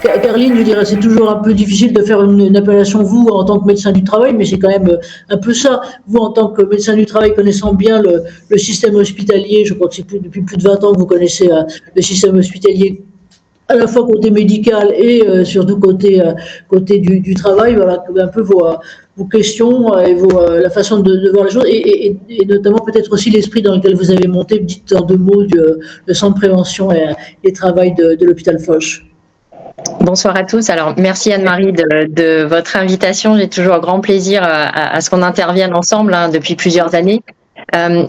Caroline, je dirais, c'est toujours un peu difficile de faire une appellation vous en tant que médecin du travail, mais c'est quand même un peu ça. Vous, en tant que médecin du travail, connaissant bien le système hospitalier, je crois que c'est depuis plus de 20 ans que vous connaissez le système hospitalier, à la fois côté médical et surtout côté du travail, voilà, un peu vos questions et la façon de voir les choses, et notamment peut-être aussi l'esprit dans lequel vous avez monté, dites en deux mots, le centre de prévention et travail de l'hôpital Foch. Bonsoir à tous. Alors, merci Anne-Marie de votre invitation. J'ai toujours grand plaisir à ce qu'on intervienne ensemble depuis plusieurs années.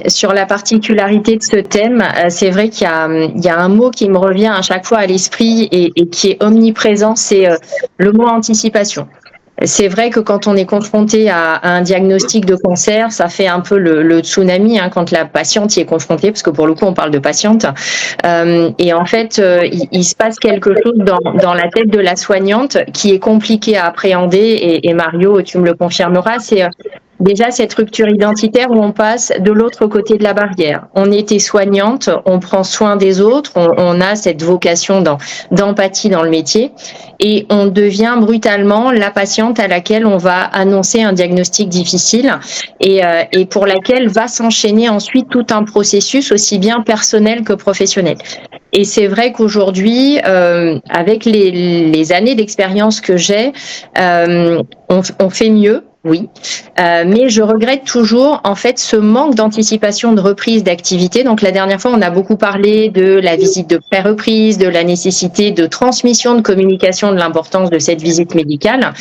Sur la particularité de ce thème, c'est vrai qu'il y a un mot qui me revient à chaque fois à l'esprit et qui est omniprésent, c'est le mot anticipation. C'est vrai que quand on est confronté à un diagnostic de cancer, ça fait un peu le tsunami quand la patiente y est confrontée, parce que pour le coup on parle de patiente. Et en fait, il se passe quelque chose dans la tête de la soignante qui est compliqué à appréhender. Et Mario, tu me le confirmeras, c'est déjà cette rupture identitaire où on passe de l'autre côté de la barrière. On était soignante, on prend soin des autres, on a cette vocation d'empathie dans le métier, et on devient brutalement la patiente à laquelle on va annoncer un diagnostic difficile et pour laquelle va s'enchaîner ensuite tout un processus aussi bien personnel que professionnel. Et c'est vrai qu'aujourd'hui, avec les années d'expérience que j'ai, on fait mieux. Oui, mais je regrette toujours en fait ce manque d'anticipation de reprise d'activité. Donc la dernière fois, on a beaucoup parlé de la visite de pré-reprise, de la nécessité de transmission de communication, de l'importance de cette visite médicale.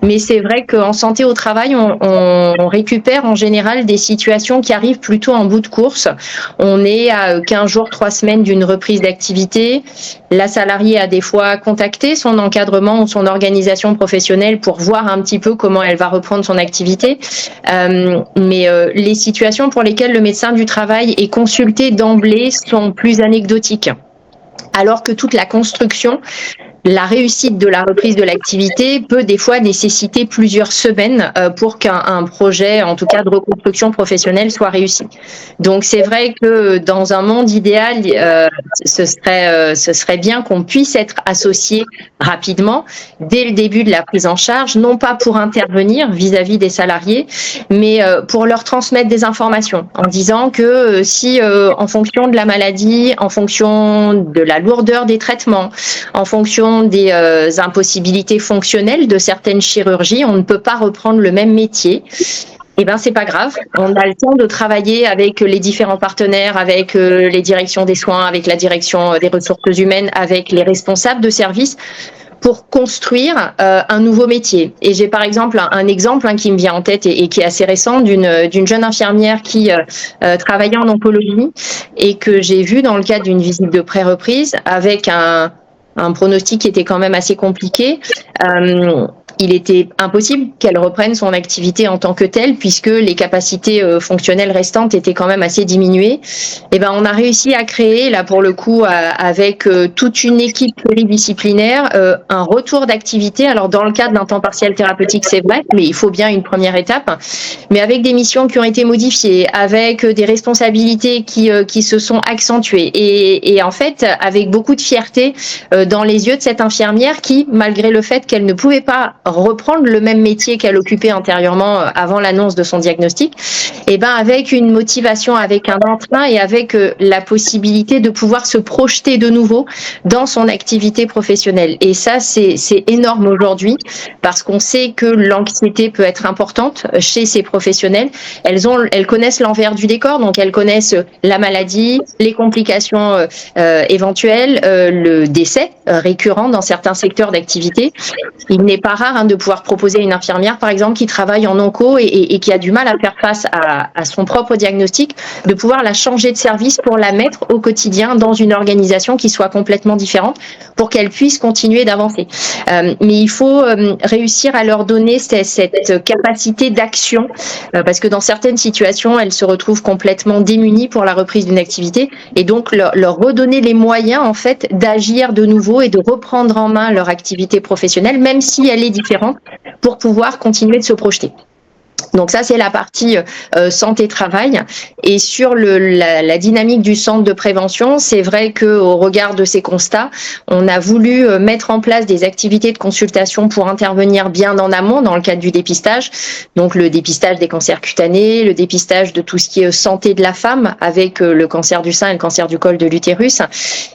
Mais c'est vrai qu'en santé au travail, on récupère en général des situations qui arrivent plutôt en bout de course. On est à 15 jours, 3 semaines d'une reprise d'activité. La salariée a des fois contacté son encadrement ou son organisation professionnelle pour voir un petit peu comment elle va reprendre son activité. Mais les situations pour lesquelles le médecin du travail est consulté d'emblée sont plus anecdotiques. Alors que toute la construction, la réussite de la reprise de l'activité peut des fois nécessiter plusieurs semaines pour qu'un projet, en tout cas de reconstruction professionnelle, soit réussi. Donc c'est vrai que dans un monde idéal, ce serait bien qu'on puisse être associé rapidement dès le début de la prise en charge, non pas pour intervenir vis-à-vis des salariés, mais pour leur transmettre des informations en disant que si en fonction de la maladie, en fonction de la lourdeur des traitements, en fonction des impossibilités fonctionnelles de certaines chirurgies, on ne peut pas reprendre le même métier. Eh ben c'est pas grave, on a le temps de travailler avec les différents partenaires, avec les directions des soins, avec la direction des ressources humaines, avec les responsables de service pour construire un nouveau métier. Et j'ai par exemple un exemple qui me vient en tête et qui est assez récent d'une jeune infirmière qui travaillait en oncologie et que j'ai vu dans le cadre d'une visite de pré-reprise avec un pronostic qui était quand même assez compliqué. Il était impossible qu'elle reprenne son activité en tant que telle puisque les capacités fonctionnelles restantes étaient quand même assez diminuées. Et ben on a réussi à créer là pour le coup avec toute une équipe pluridisciplinaire un retour d'activité. Alors dans le cadre d'un temps partiel thérapeutique c'est vrai, mais il faut bien une première étape. Mais avec des missions qui ont été modifiées, avec des responsabilités qui se sont accentuées et en fait avec beaucoup de fierté dans les yeux de cette infirmière qui, malgré le fait qu'elle ne pouvait pas reprendre le même métier qu'elle occupait antérieurement avant l'annonce de son diagnostic, et ben avec une motivation, avec un entrain et avec la possibilité de pouvoir se projeter de nouveau dans son activité professionnelle. Et ça, c'est énorme aujourd'hui parce qu'on sait que l'anxiété peut être importante chez ces professionnels. Elles connaissent l'envers du décor, donc elles connaissent la maladie, les complications éventuelles, le décès récurrent dans certains secteurs d'activité. Il n'est pas rare de pouvoir proposer à une infirmière, par exemple, qui travaille en onco et qui a du mal à faire face à son propre diagnostic, de pouvoir la changer de service pour la mettre au quotidien dans une organisation qui soit complètement différente pour qu'elle puisse continuer d'avancer. Mais il faut réussir à leur donner cette capacité d'action parce que dans certaines situations, elles se retrouvent complètement démunies pour la reprise d'une activité et donc leur redonner les moyens en fait d'agir de nouveau et de reprendre en main leur activité professionnelle, même si elle est différente, pour pouvoir continuer de se projeter. Donc ça, c'est la partie santé-travail. Et sur la dynamique du centre de prévention, c'est vrai qu'au regard de ces constats, on a voulu mettre en place des activités de consultation pour intervenir bien en amont dans le cadre du dépistage. Donc le dépistage des cancers cutanés, le dépistage de tout ce qui est santé de la femme avec le cancer du sein et le cancer du col de l'utérus.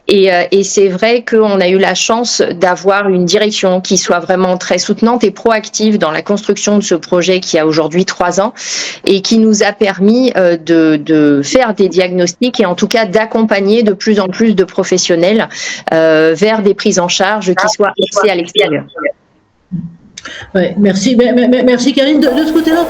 Et c'est vrai qu'on a eu la chance d'avoir une direction qui soit vraiment très soutenante et proactive dans la construction de ce projet qui a aujourd'hui 3 ans et qui nous a permis de faire des diagnostics et en tout cas d'accompagner de plus en plus de professionnels vers des prises en charge qui soient axées à l'extérieur. Ouais, merci, merci Karine. De ce côté-là,